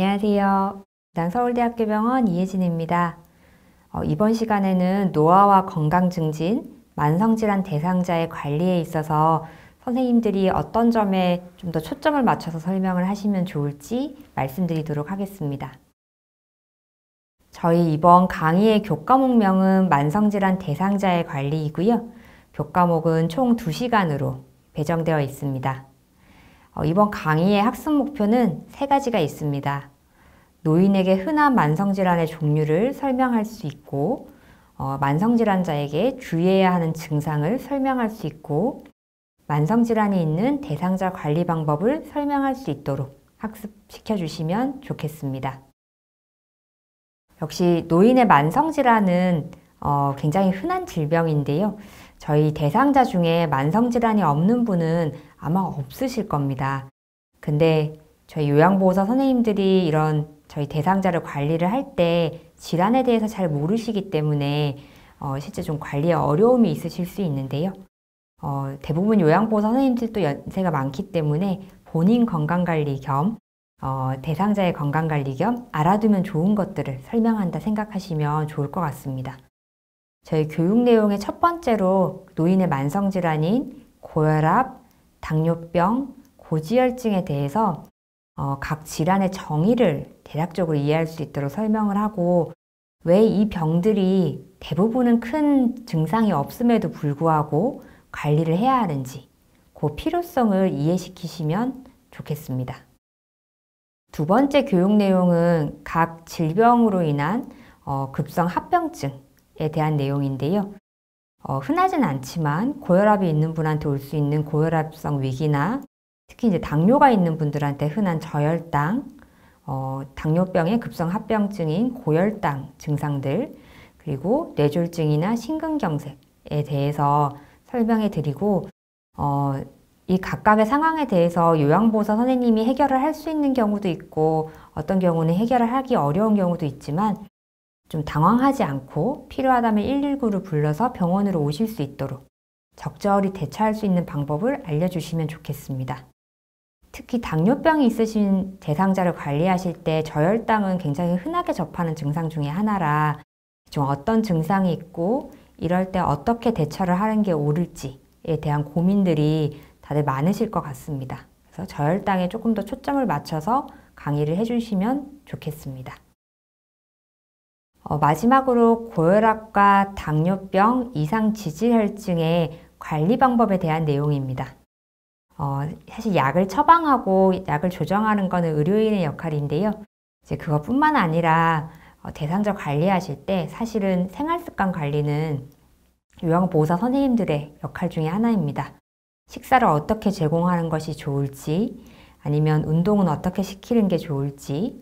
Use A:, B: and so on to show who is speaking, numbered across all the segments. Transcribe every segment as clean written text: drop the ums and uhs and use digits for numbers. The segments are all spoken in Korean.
A: 안녕하세요. 서울대학교병원 이혜진입니다. 이번 시간에는 노화와 건강 증진, 만성질환 대상자의 관리에 있어서 선생님들이 어떤 점에 좀 더 초점을 맞춰서 설명을 하시면 좋을지 말씀드리도록 하겠습니다. 저희 이번 강의의 교과목명은 만성질환 대상자의 관리이고요. 교과목은 총 2시간으로 배정되어 있습니다. 이번 강의의 학습 목표는 3가지가 있습니다. 노인에게 흔한 만성질환의 종류를 설명할 수 있고, 만성질환자에게 주의해야 하는 증상을 설명할 수 있고, 만성질환이 있는 대상자 관리 방법을 설명할 수 있도록 학습시켜 주시면 좋겠습니다. 역시 노인의 만성질환은 굉장히 흔한 질병인데요. 저희 대상자 중에 만성질환이 없는 분은 아마 없으실 겁니다. 근데 저희 요양보호사 선생님들이 이런 저희 대상자를 관리를 할 때 질환에 대해서 잘 모르시기 때문에 실제 좀 관리에 어려움이 있으실 수 있는데요. 대부분 요양보호사 선생님들도 연세가 많기 때문에 본인 건강관리 겸 대상자의 건강관리 겸 알아두면 좋은 것들을 설명한다 생각하시면 좋을 것 같습니다. 저희 교육 내용의 첫 번째로 노인의 만성질환인 고혈압, 당뇨병, 고지혈증에 대해서 각 질환의 정의를 대략적으로 이해할 수 있도록 설명을 하고, 왜 이 병들이 대부분은 큰 증상이 없음에도 불구하고 관리를 해야 하는지 그 필요성을 이해시키시면 좋겠습니다. 두 번째 교육 내용은 각 질병으로 인한 급성 합병증에 대한 내용인데요. 흔하진 않지만 고혈압이 있는 분한테 올 수 있는 고혈압성 위기나 특히 이제 당뇨가 있는 분들한테 흔한 저혈당, 당뇨병의 급성 합병증인 고혈당 증상들, 그리고 뇌졸중이나 심근경색에 대해서 설명해 드리고, 이 각각의 상황에 대해서 요양보호사 선생님이 해결을 할 수 있는 경우도 있고, 어떤 경우는 해결을 하기 어려운 경우도 있지만, 좀 당황하지 않고 필요하다면 119를 불러서 병원으로 오실 수 있도록 적절히 대처할 수 있는 방법을 알려주시면 좋겠습니다. 특히 당뇨병이 있으신 대상자를 관리하실 때 저혈당은 굉장히 흔하게 접하는 증상 중에 하나라 좀 어떤 증상이 있고 이럴 때 어떻게 대처를 하는 게 옳을지에 대한 고민들이 다들 많으실 것 같습니다. 그래서 저혈당에 조금 더 초점을 맞춰서 강의를 해주시면 좋겠습니다. 마지막으로 고혈압과 당뇨병, 이상지질혈증의 관리 방법에 대한 내용입니다. 사실 약을 처방하고 약을 조정하는 것은 의료인의 역할인데요. 이제 그것뿐만 아니라 대상자 관리하실 때 사실은 생활습관 관리는 요양보호사 선생님들의 역할 중에 하나입니다. 식사를 어떻게 제공하는 것이 좋을지, 아니면 운동은 어떻게 시키는 게 좋을지,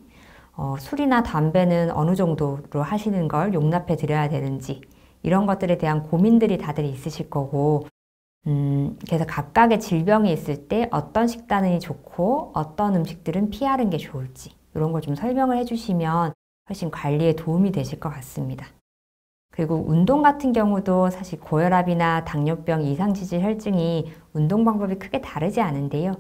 A: 술이나 담배는 어느 정도로 하시는 걸 용납해 드려야 되는지, 이런 것들에 대한 고민들이 다들 있으실 거고, 그래서 각각의 질병이 있을 때 어떤 식단이 좋고 어떤 음식들은 피하는 게 좋을지 이런 걸 좀 설명을 해주시면 훨씬 관리에 도움이 되실 것 같습니다. 그리고 운동 같은 경우도 사실 고혈압이나 당뇨병, 이상지질혈증이 운동 방법이 크게 다르지 않은데요.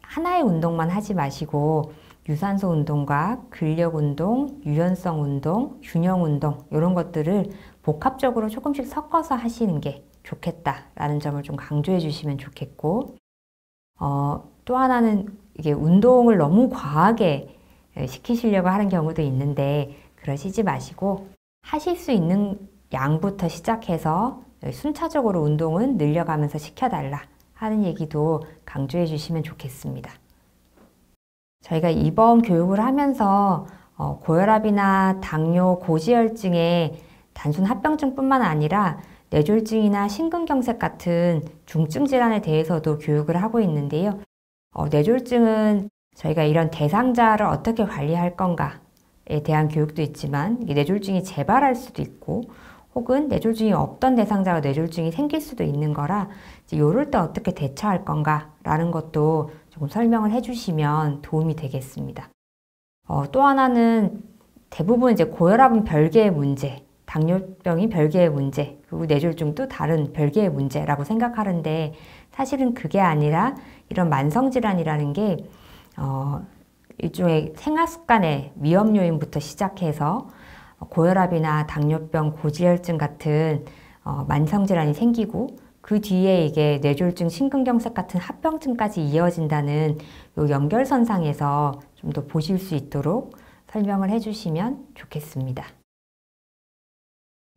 A: 하나의 운동만 하지 마시고 유산소 운동과 근력 운동, 유연성 운동, 균형 운동 이런 것들을 복합적으로 조금씩 섞어서 하시는 게 좋겠다라는 점을 좀 강조해 주시면 좋겠고, 또 하나는 이게 운동을 너무 과하게 시키시려고 하는 경우도 있는데 그러시지 마시고 하실 수 있는 양부터 시작해서 순차적으로 운동은 늘려가면서 시켜달라 하는 얘기도 강조해 주시면 좋겠습니다. 저희가 이번 교육을 하면서 고혈압이나 당뇨, 고지혈증의 단순 합병증뿐만 아니라 뇌졸중이나 심근경색 같은 중증 질환에 대해서도 교육을 하고 있는데요. 뇌졸중은 저희가 이런 대상자를 어떻게 관리할 건가에 대한 교육도 있지만 뇌졸중이 재발할 수도 있고 혹은 뇌졸중이 없던 대상자가 뇌졸중이 생길 수도 있는 거라 이럴 때 어떻게 대처할 건가라는 것도 조금 설명을 해주시면 도움이 되겠습니다. 또 하나는 대부분 이제 고혈압은 별개의 문제, 당뇨병이 별개의 문제, 그리고 뇌졸중도 다른 별개의 문제라고 생각하는데 사실은 그게 아니라 이런 만성질환이라는 게 일종의 생활 습관의 위험 요인부터 시작해서 고혈압이나 당뇨병, 고지혈증 같은 만성 질환이 생기고 그 뒤에 이게 뇌졸중, 심근경색 같은 합병증까지 이어진다는 요 연결선상에서 좀 더 보실 수 있도록 설명을 해주시면 좋겠습니다.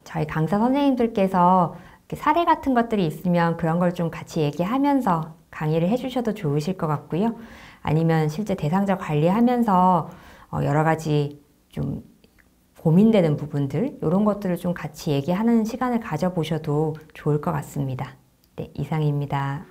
A: 저희 강사 선생님들께서 사례 같은 것들이 있으면 그런 걸 좀 같이 얘기하면서 강의를 해주셔도 좋으실 것 같고요. 아니면 실제 대상자 관리하면서 여러 가지 좀 고민되는 부분들, 이런 것들을 좀 같이 얘기하는 시간을 가져보셔도 좋을 것 같습니다. 네, 이상입니다.